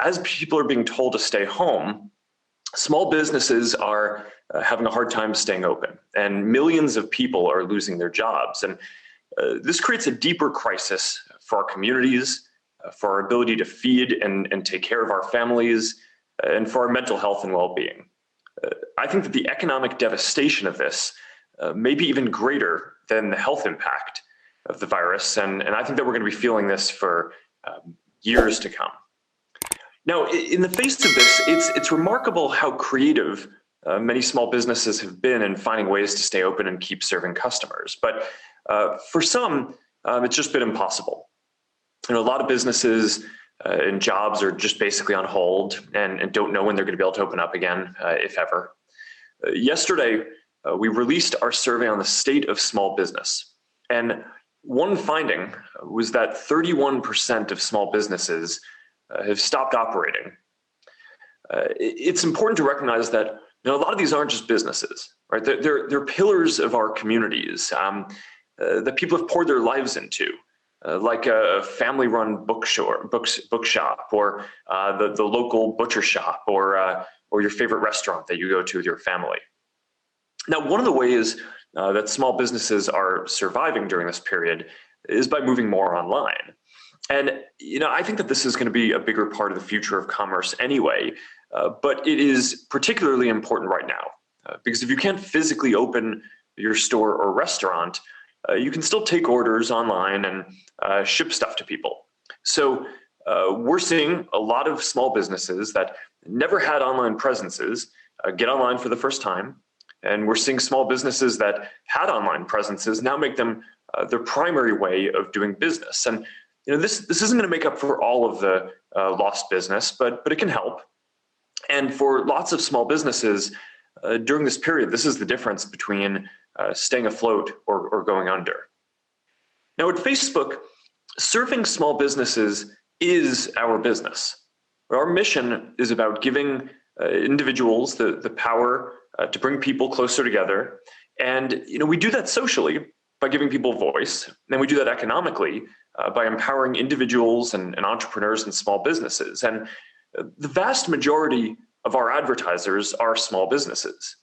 as people are being told to stay home, small businesses are having a hard time staying open, and millions of people are losing their jobs. And this creates a deeper crisis for our communities, for our ability to feed and take care of our families, and for our mental health and well-being. I think that the economic devastation of this may be even greater than the health impact of the virus, and I think that we're going to be feeling this for years to come. Now, in the face of this, it's remarkable how creative many small businesses have been in finding ways to stay open and keep serving customers. But for some, it's just been impossible. A lot of businesses and jobs are just basically on hold and don't know when they're going to be able to open up again, if ever. Yesterday, we released our survey on the state of small business. And one finding was that 31% of small businesses have stopped operating. It's important to recognize that a lot of these aren't just businesses, right? They're pillars of our communities that people have poured their lives into, like a family-run bookshop, or the local butcher shop, or your favorite restaurant that you go to with your family. Now, one of the ways that small businesses are surviving during this period is by moving more online. And I think that this is going to be a bigger part of the future of commerce anyway, but it is particularly important right now, because if you can't physically open your store or restaurant, you can still take orders online and ship stuff to people. So we're seeing a lot of small businesses that never had online presences get online for the first time. And we're seeing small businesses that had online presences now make them their primary way of doing business. And this isn't going to make up for all of the lost business, but it can help. And for lots of small businesses during this period, this is the difference between staying afloat or going under. Now at Facebook, serving small businesses is our business. Our mission is about giving individuals the power to bring people closer together. And we do that socially by giving people voice, and we do that economically by empowering individuals and entrepreneurs and small businesses. And the vast majority of our advertisers are small businesses.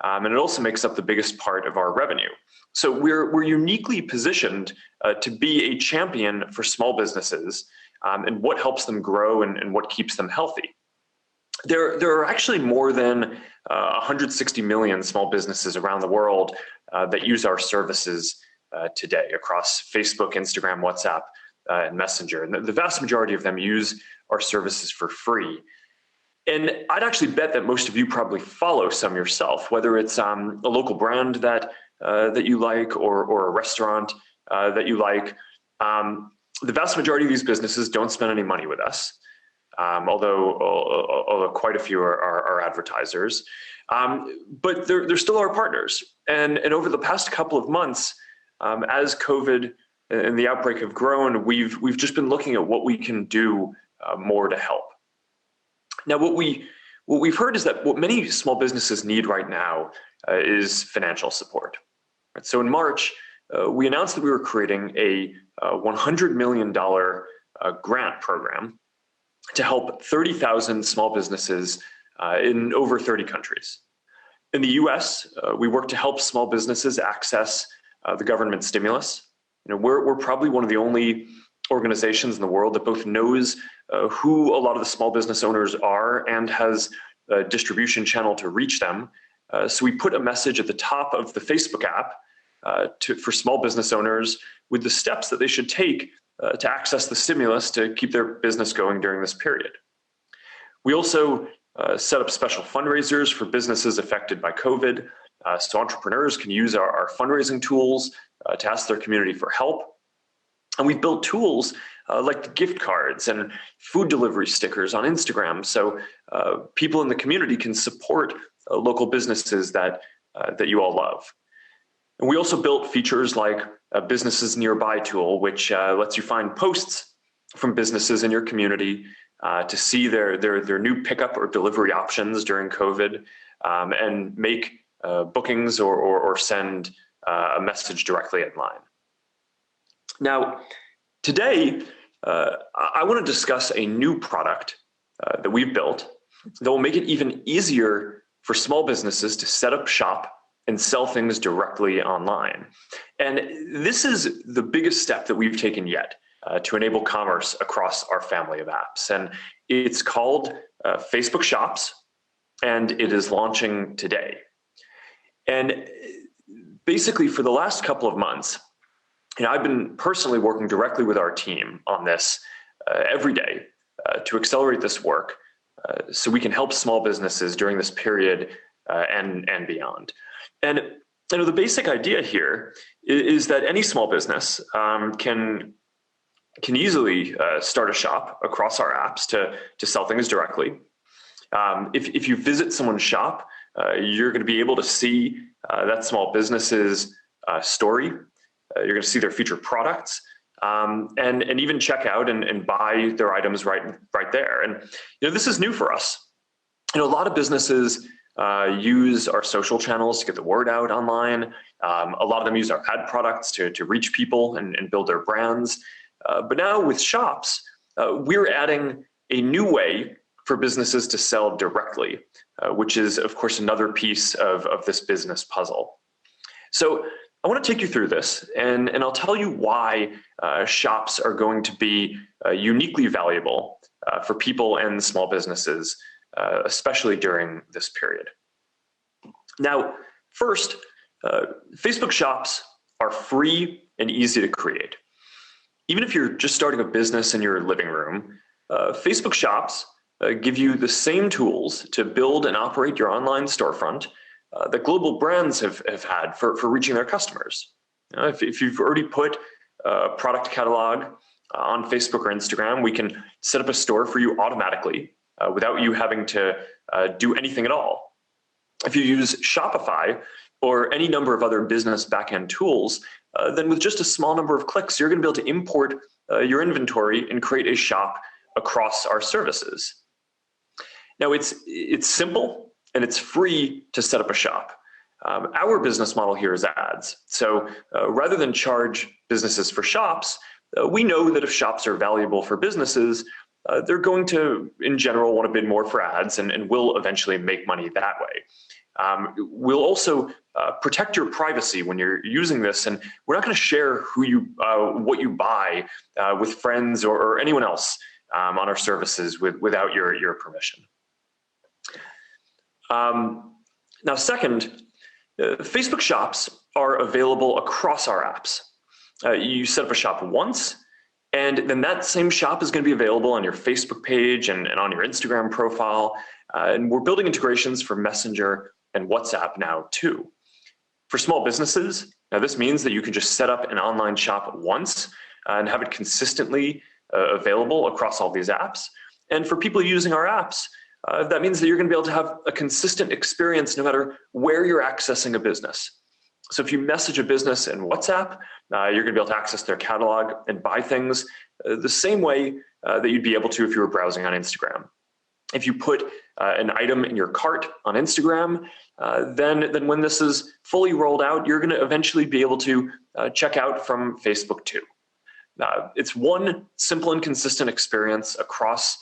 And it also makes up the biggest part of our revenue. So we're uniquely positioned to be a champion for small businesses and what helps them grow and what keeps them healthy. There are actually more than 160 million small businesses around the world that use our services today across Facebook, Instagram, WhatsApp, and Messenger. And the vast majority of them use our services for free. And I'd actually bet that most of you probably follow some yourself, whether it's a local brand that you like or a restaurant that you like. The vast majority of these businesses don't spend any money with us, although quite a few are advertisers. But they're still our partners. And over the past couple of months, as COVID and the outbreak have grown, we've just been looking at what we can do more to help. Now, what we've heard is that what many small businesses need right now is financial support. Right? So in March, we announced that we were creating a $100 million grant program to help 30,000 small businesses in over 30 countries. In the US, we work to help small businesses access the government stimulus. We're probably one of the only organizations in the world that both knows who a lot of the small business owners are and has a distribution channel to reach them. So we put a message at the top of the Facebook app for small business owners with the steps that they should take to access the stimulus to keep their business going during this period. We also set up special fundraisers for businesses affected by COVID, so entrepreneurs can use our fundraising tools to ask their community for help. And we've built tools like gift cards and food delivery stickers on Instagram, so people in the community can support local businesses that you all love. And we also built features like a Businesses Nearby tool, which lets you find posts from businesses in your community to see their new pickup or delivery options during COVID, and make bookings or send a message directly online. Now, today, I want to discuss a new product that we've built that will make it even easier for small businesses to set up shop and sell things directly online. And this is the biggest step that we've taken yet to enable commerce across our family of apps. And it's called Facebook Shops, and it is launching today. And basically for the last couple of months, I've been personally working directly with our team on this every day to accelerate this work so we can help small businesses during this period and beyond. And the basic idea here is that any small business can easily start a shop across our apps to sell things directly. If you visit someone's shop, you're going to be able to see that small business's story. You're going to see their featured products, and even check out and buy their items right there. And this is new for us. A lot of businesses use our social channels to get the word out online. A lot of them use our ad products to reach people and build their brands. But now with shops, we're adding a new way for businesses to sell directly, which is, of course, another piece of this business puzzle. So I want to take you through this, and I'll tell you why shops are going to be uniquely valuable for people and small businesses, especially during this period. Now, first, Facebook Shops are free and easy to create. Even if you're just starting a business in your living room, Facebook Shops give you the same tools to build and operate your online storefront that global brands have had for reaching their customers. If you've already put a product catalog on Facebook or Instagram, we can set up a store for you automatically without you having to do anything at all. If you use Shopify or any number of other business backend tools, then with just a small number of clicks, you're going to be able to import your inventory and create a shop across our services. Now, it's simple and it's free to set up a shop. Our business model here is ads. So rather than charge businesses for shops, we know that if shops are valuable for businesses, they're going to, in general, want to bid more for ads and will eventually make money that way. We'll also protect your privacy when you're using this, and we're not going to share what you buy with friends or anyone else on our services without your permission. Now, second, Facebook Shops are available across our apps. You set up a shop once, and then that same shop is going to be available on your Facebook page and on your Instagram profile. And we're building integrations for Messenger and WhatsApp now too. For small businesses, now this means that you can just set up an online shop once and have it consistently available across all these apps. And for people using our apps, that means that you're going to be able to have a consistent experience no matter where you're accessing a business. So if you message a business in WhatsApp, you're going to be able to access their catalog and buy things the same way that you'd be able to if you were browsing on Instagram. If you put an item in your cart on Instagram, then when this is fully rolled out, you're going to eventually be able to check out from Facebook too. It's one simple and consistent experience across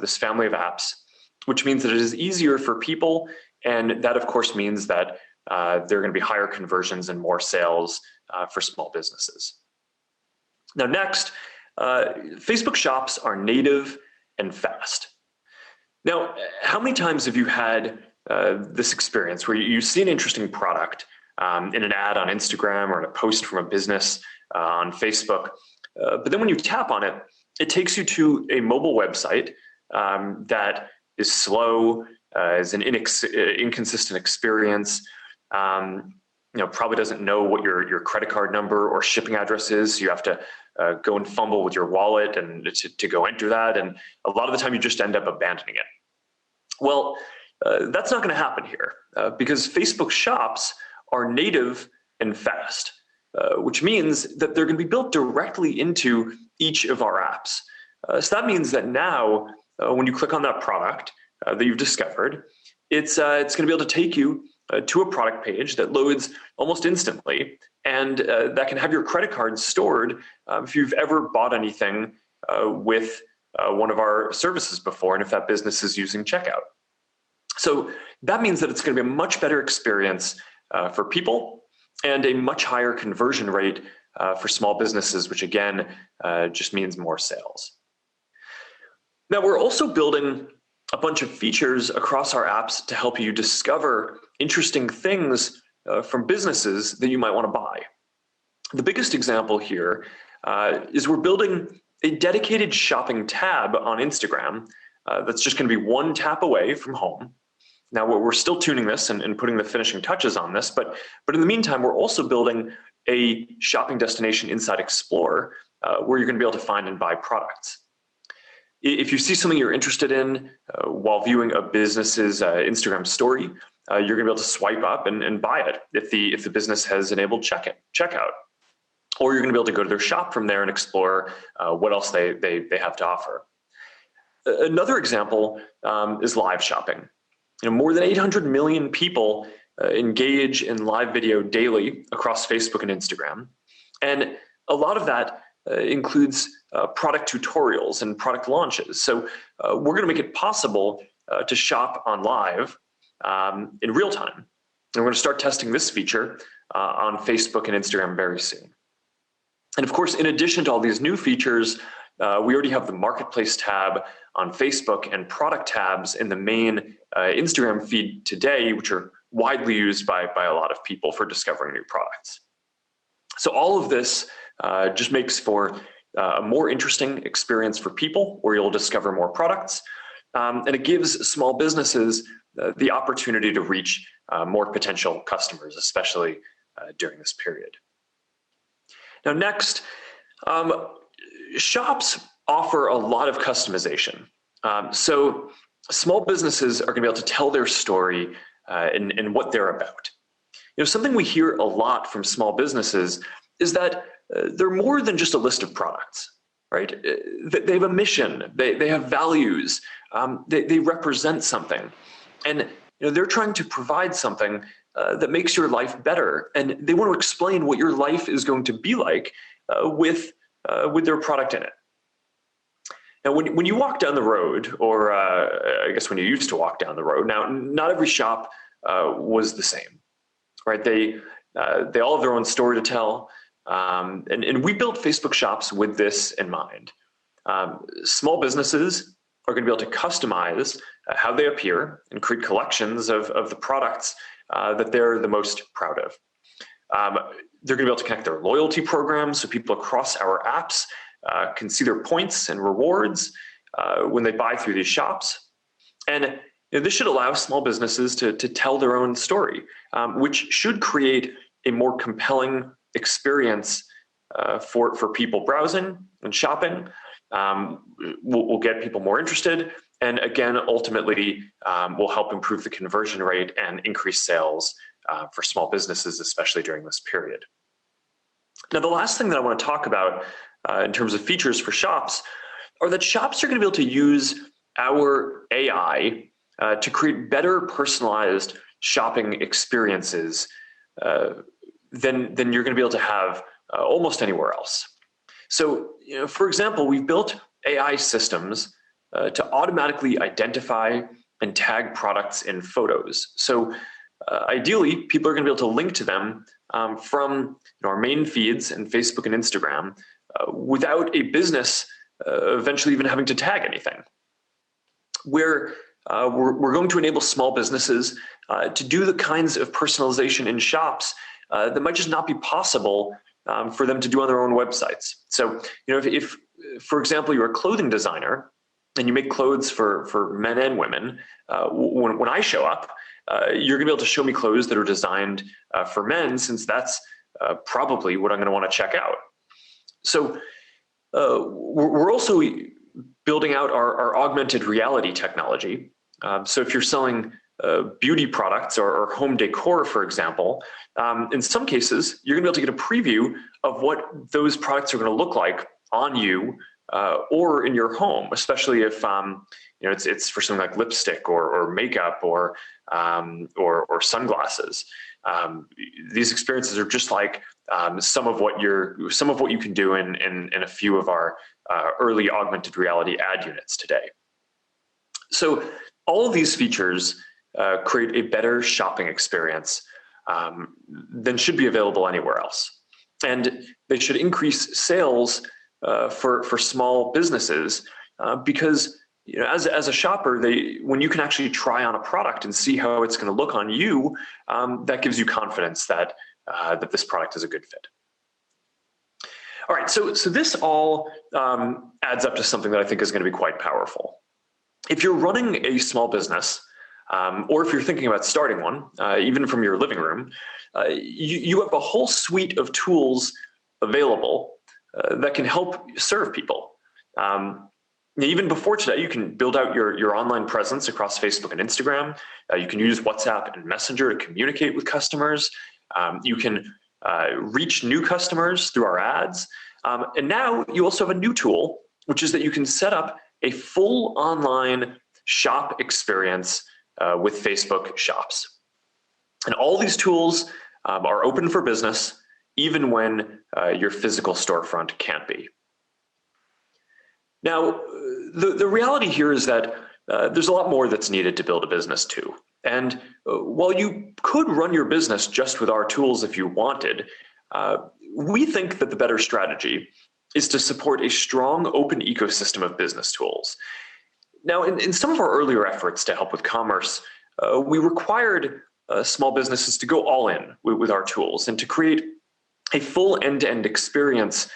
this family of apps, which means that it is easier for people, and that of course means that there are going to be higher conversions and more sales for small businesses. Now next, Facebook Shops are native and fast. Now, how many times have you had this experience where you see an interesting product in an ad on Instagram or in a post from a business on Facebook, but then when you tap on it, it takes you to a mobile website that is slow, is an inconsistent experience, probably doesn't know what your credit card number or shipping address is. So you have to go and fumble with your wallet and to go enter that. And a lot of the time you just end up abandoning it. Well, that's not going to happen here because Facebook Shops are native and fast, which means that they're going to be built directly into each of our apps. So that means that now when you click on that product that you've discovered, it's going to be able to take you to a product page that loads almost instantly, and that can have your credit card stored if you've ever bought anything with one of our services before, and if that business is using checkout. So that means that it's going to be a much better experience for people and a much higher conversion rate for small businesses, which again just means more sales. Now, we're also building a bunch of features across our apps to help you discover interesting things from businesses that you might want to buy. The biggest example here is we're building a dedicated shopping tab on Instagram that's just going to be one tap away from home. Now, we're still tuning this and putting the finishing touches on this, but in the meantime, we're also building a shopping destination inside Explore where you're going to be able to find and buy products. If you see something you're interested in while viewing a business's Instagram story, you're going to be able to swipe up and buy it if the business has enabled checkout. Or you're going to be able to go to their shop from there and explore what else they have to offer. Another example is live shopping. More than 800 million people engage in live video daily across Facebook and Instagram. And a lot of that includes product tutorials and product launches. So we're going to make it possible to shop on live in real time. And we're going to start testing this feature on Facebook and Instagram very soon. And of course, in addition to all these new features, we already have the Marketplace tab on Facebook and product tabs in the main Instagram feed today, which are widely used by a lot of people for discovering new products. So all of this just makes for a more interesting experience for people where you'll discover more products. And it gives small businesses the opportunity to reach more potential customers, especially during this period. Now, next, shops offer a lot of customization. So small businesses are going to be able to tell their story and what they're about. Something we hear a lot from small businesses is that they're more than just a list of products, right? They have a mission, they have values, they represent something. And they're trying to provide something that makes your life better. And they want to explain what your life is going to be like with their product in it. Now, when you walk down the road, or I guess when you used to walk down the road, now not every shop was the same, right? They all have their own story to tell. And we built Facebook shops with this in mind. Small businesses are going to be able to customize how they appear and create collections of the products that they're the most proud of. They're going to be able to connect their loyalty programs so people across our apps can see their points and rewards when they buy through these shops. And this should allow small businesses to tell their own story, which should create a more compelling experience for people browsing and shopping. We'll get people more interested, and again, ultimately, will help improve the conversion rate and increase sales for small businesses, especially during this period. Now, the last thing that I want to talk about in terms of features for shops are that shops are going to be able to use our AI to create better personalized shopping experiences than you're going to be able to have almost anywhere else. So, for example, we've built AI systems to automatically identify and tag products in photos. So ideally, people are going to be able to link to them from our main feeds in Facebook and Instagram without a business eventually even having to tag anything. We're going to enable small businesses to do the kinds of personalization in shops that might just not be possible for them to do on their own websites. So, if for example, you're a clothing designer and you make clothes for men and women, when I show up, you're gonna be able to show me clothes that are designed for men, since that's probably what I'm gonna wanna check out. So we're also building out our augmented reality technology. So if you're selling beauty products or home decor, for example, in some cases, you're gonna be able to get a preview of what those products are gonna look like on you or in your home, especially if it's for something like lipstick or makeup or sunglasses. These experiences are just like some of what you can do in a few of our early augmented reality ad units today. So all of these features create a better shopping experience than should be available anywhere else. And they should increase sales for small businesses because as a shopper, when you can actually try on a product and see how it's going to look on you, that gives you confidence that this product is a good fit. All right, so this all adds up to something that I think is going to be quite powerful. If you're running a small business, or if you're thinking about starting one, even from your living room, you have a whole suite of tools available that can help serve people. Even before today, you can build out your online presence across Facebook and Instagram. You can use WhatsApp and Messenger to communicate with customers. You can reach new customers through our ads. And now you also have a new tool, which is that you can set up a full online shop experience with Facebook Shops. And all these tools are open for business, even when your physical storefront can't be. Now, the reality here is that there's a lot more that's needed to build a business too. And while you could run your business just with our tools if you wanted, we think that the better strategy is to support a strong open ecosystem of business tools. Now, in some of our earlier efforts to help with commerce, we required small businesses to go all in with our tools and to create a full end-to-end experience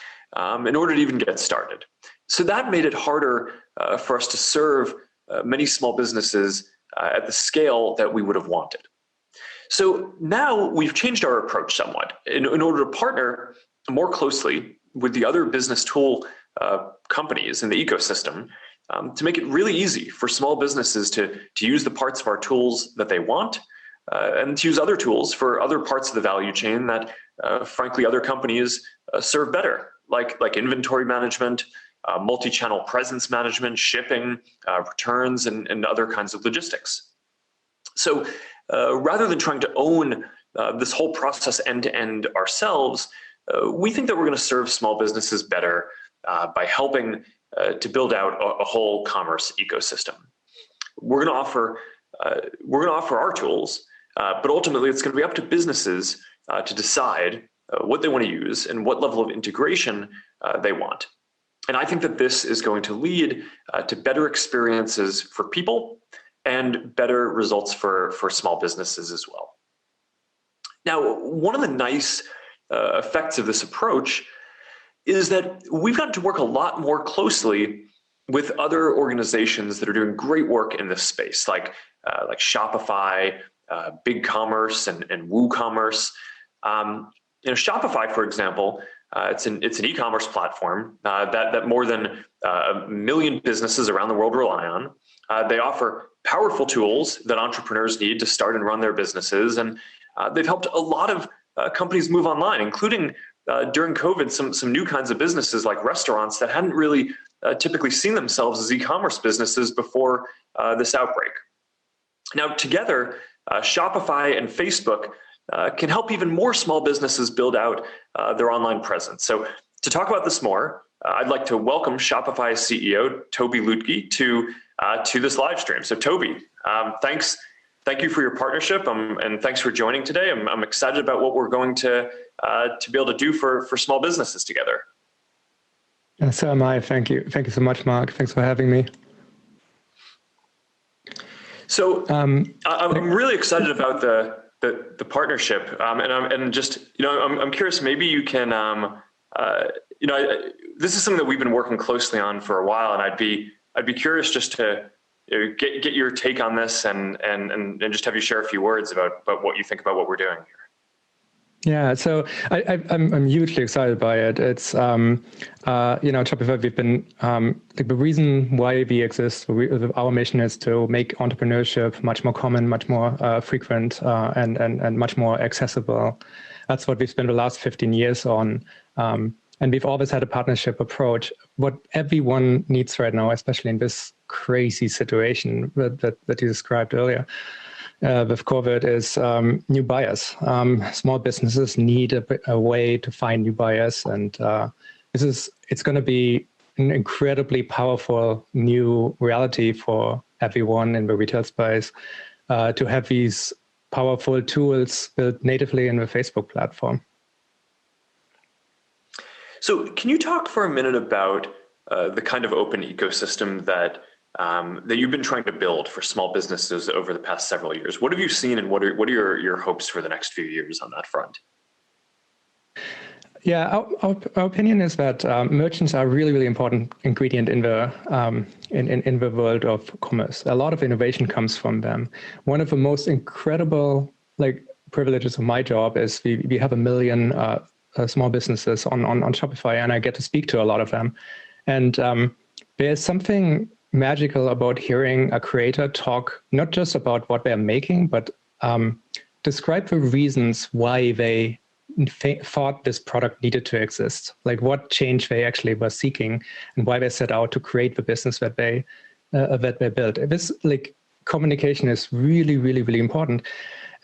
in order to even get started. So that made it harder for us to serve many small businesses at the scale that we would have wanted. So now we've changed our approach somewhat in order to partner more closely with the other business tool companies in the ecosystem to make it really easy for small businesses to use the parts of our tools that they want and to use other tools for other parts of the value chain that, frankly, other companies serve better, like inventory management, multi-channel presence management, shipping, returns, and other kinds of logistics. So rather than trying to own this whole process end-to-end ourselves, we think that we're going to serve small businesses better by helping to build out a whole commerce ecosystem. We're going to offer our tools, but ultimately it's going to be up to businesses to decide what they want to use and what level of integration they want. And I think that this is going to lead to better experiences for people and better results for small businesses as well. Now, one of the nice effects of this approach is that we've gotten to work a lot more closely with other organizations that are doing great work in this space, like Shopify, BigCommerce, and WooCommerce. Shopify, for example, it's an e-commerce platform that more than 1 million businesses around the world rely on. They offer powerful tools that entrepreneurs need to start and run their businesses, and they've helped a lot of companies move online, including during COVID, some new kinds of businesses like restaurants that hadn't really typically seen themselves as e-commerce businesses before this outbreak. Now, together, Shopify and Facebook can help even more small businesses build out their online presence. So to talk about this more, I'd like to welcome Shopify CEO Toby Lütke to this live stream. So Toby, thank you for your partnership, and thanks for joining today. I'm excited about what we're going to be able to do for small businesses together. And so am I. Thank you. Thank you so much, Mark. Thanks for having me. So I'm really excited about the partnership, and I'm curious. Maybe you can, this is something that we've been working closely on for a while, and I'd be curious just to get your take on this and just have you share a few words about what you think about what we're doing here. Yeah, so I'm hugely excited by it. It's Shopify. We've been the reason why we exist. Our mission is to make entrepreneurship much more common, much more frequent, and much more accessible. That's what we've spent the last 15 years on. And we've always had a partnership approach what everyone needs right now, especially in this crazy situation that you described earlier with COVID, is new buyers. Small businesses need a way to find new buyers, and it's going to be an incredibly powerful new reality for everyone in the retail space to have these powerful tools built natively in the Facebook platform. So can you talk for a minute about the kind of open ecosystem that you've been trying to build for small businesses over the past several years? What have you seen, and what are your hopes for the next few years on that front? Yeah, our opinion is that merchants are a really, really important ingredient in the world of commerce. A lot of innovation comes from them. One of the most incredible privileges of my job is we have 1 million small businesses on Shopify, and I get to speak to a lot of them. And there's something magical about hearing a creator talk, not just about what they're making, but describe the reasons why they thought this product needed to exist, like what change they actually were seeking and why they set out to create the business that they built. This communication is really, really, really important.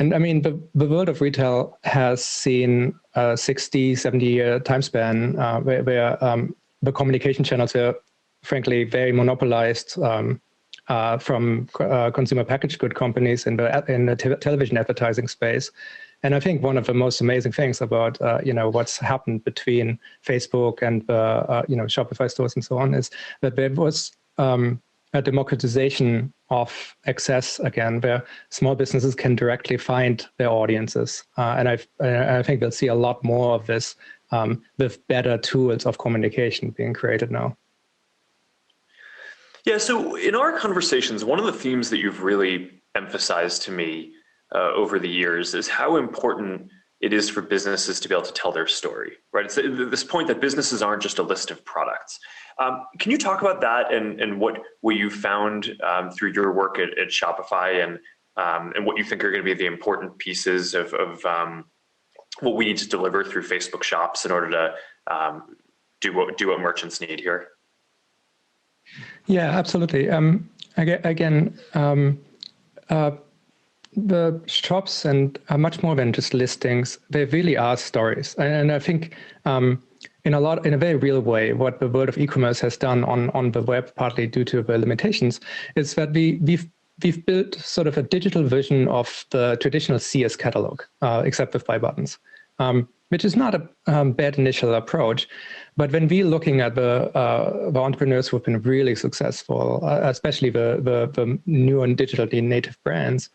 And I mean, the world of retail has seen a 60, 70-year time span where the communication channels were, frankly, very monopolized from consumer packaged good companies in the television advertising space. And I think one of the most amazing things about what's happened between Facebook and Shopify stores and so on is that there was a democratization of access again, where small businesses can directly find their audiences. And I think we'll see a lot more of this with better tools of communication being created now. Yeah, so in our conversations, one of the themes that you've really emphasized to me over the years is how important it is for businesses to be able to tell their story, right? It's this point that businesses aren't just a list of products. Can you talk about that and what you found through your work at Shopify and what you think are going to be the important pieces of what we need to deliver through Facebook shops in order to do what merchants need here? Yeah, absolutely. The shops are much more than just listings. They really are stories. And I think in a very real way, what the world of e-commerce has done on the web, partly due to the limitations, is that we've built sort of a digital version of the traditional CS catalog, except with buy buttons, which is not a bad initial approach. But when we're looking at the entrepreneurs who have been really successful, especially the new and digitally native brands,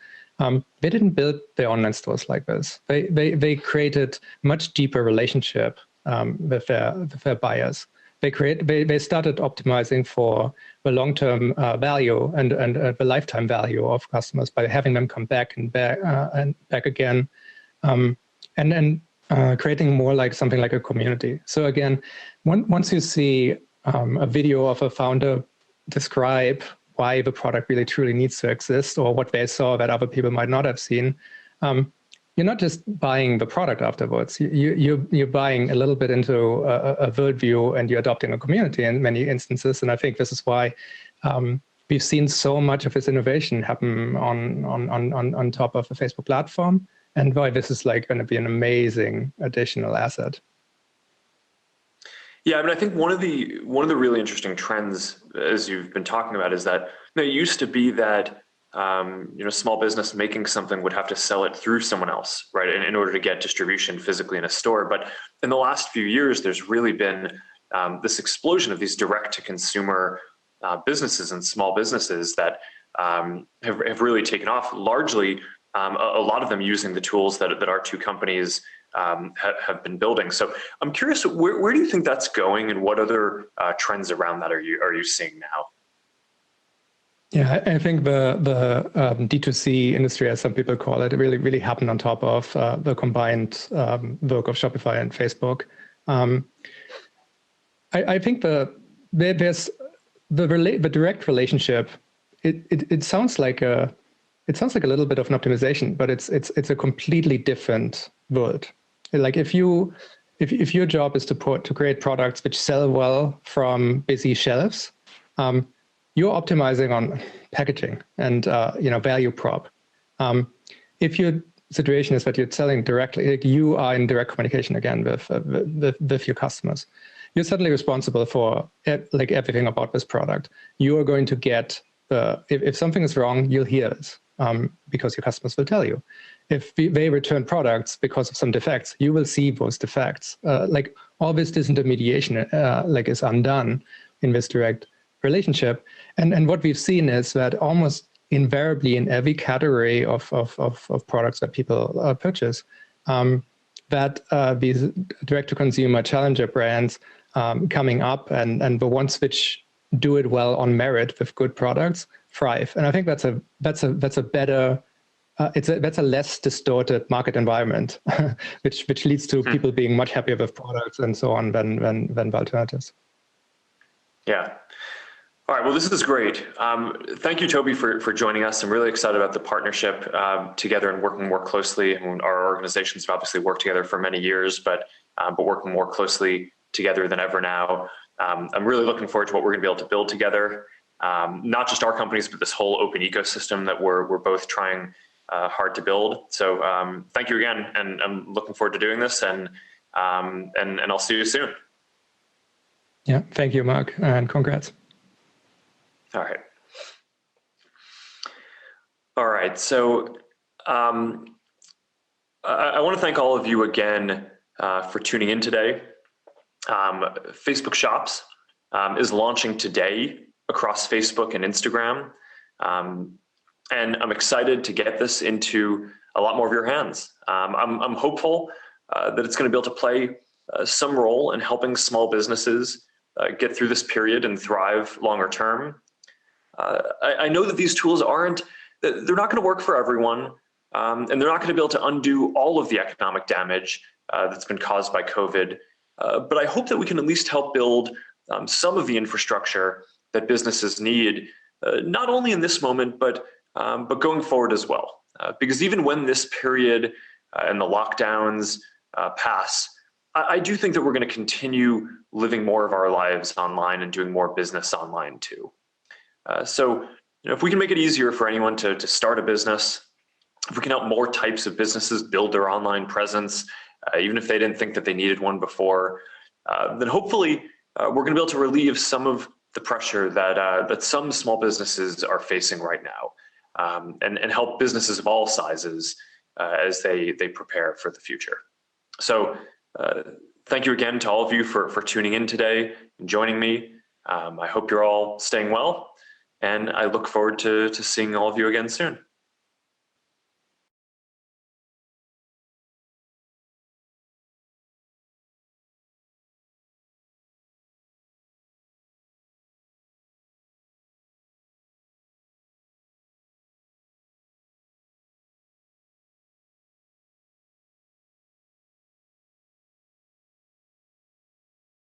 they didn't build their online stores like this. They created much deeper relationship with their buyers. They started optimizing for the long-term value and the lifetime value of customers by having them come back and back again, and then creating more like something like a community. So again, once you see a video of a founder describe why the product really truly needs to exist or what they saw that other people might not have seen, you're not just buying the product afterwards. You're buying a little bit into a worldview, and you're adopting a community in many instances. And I think this is why we've seen so much of this innovation happen on top of the Facebook platform, and why this is going to be an amazing additional asset. Yeah, I mean, I think one of the really interesting trends, as you've been talking about, is that it used to be that small business making something would have to sell it through someone else, right, in order to get distribution physically in a store. But in the last few years, there's really been this explosion of these direct-to-consumer businesses and small businesses that have really taken off. Largely, a lot of them using the tools that our two companies have been building. So I'm curious, where do you think that's going, and what other trends around that are you seeing now? Yeah, I think the D2C industry, as some people call it, really happened on top of the combined work of Shopify and Facebook. I think there's the direct relationship. It sounds like a little bit of an optimization, but it's a completely different world. Like if you if your job is to create products which sell well from busy shelves, you're optimizing on packaging and value prop. If your situation is that you're selling directly, like you are in direct communication again with your customers, you're suddenly responsible for like everything about this product. You are going to get if something is wrong, you'll hear it because your customers will tell you. If they return products because of some defects, you will see those defects. Like all this disintermediation is undone in this direct relationship. And what we've seen is that almost invariably in every category of products that people purchase, that these direct-to-consumer challenger brands coming up and the ones which do it well on merit with good products thrive. And I think that's a better, that's a less distorted market environment, which leads to people being much happier with products and so on than the alternatives. Yeah. All right, well, this is great. Thank you, Toby, for joining us. I'm really excited about the partnership together and working more closely. I mean, our organizations have obviously worked together for many years, but working more closely together than ever now. I'm really looking forward to what we're going to be able to build together, not just our companies, but this whole open ecosystem that we're both trying hard to build. So thank you again, and I'm looking forward to doing this, and I'll see you soon. Yeah, thank you, Mark, and congrats. All right. So I want to thank all of you again for tuning in today. Facebook Shops is launching today across Facebook and Instagram. And I'm excited to get this into a lot more of your hands. I'm hopeful that it's going to be able to play some role in helping small businesses get through this period and thrive longer term. I know that these tools they're not going to work for everyone, and they're not going to be able to undo all of the economic damage that's been caused by COVID. But I hope that we can at least help build some of the infrastructure that businesses need, not only in this moment, but going forward as well. Because even when this period and the lockdowns pass, I do think that we're going to continue living more of our lives online and doing more business online too. So if we can make it easier for anyone to start a business, if we can help more types of businesses build their online presence, even if they didn't think that they needed one before, then hopefully we're going to be able to relieve some of the pressure that some small businesses are facing right now, and help businesses of all sizes as they prepare for the future. So thank you again to all of you for tuning in today and joining me. I hope you're all staying well, and I look forward to seeing all of you again soon.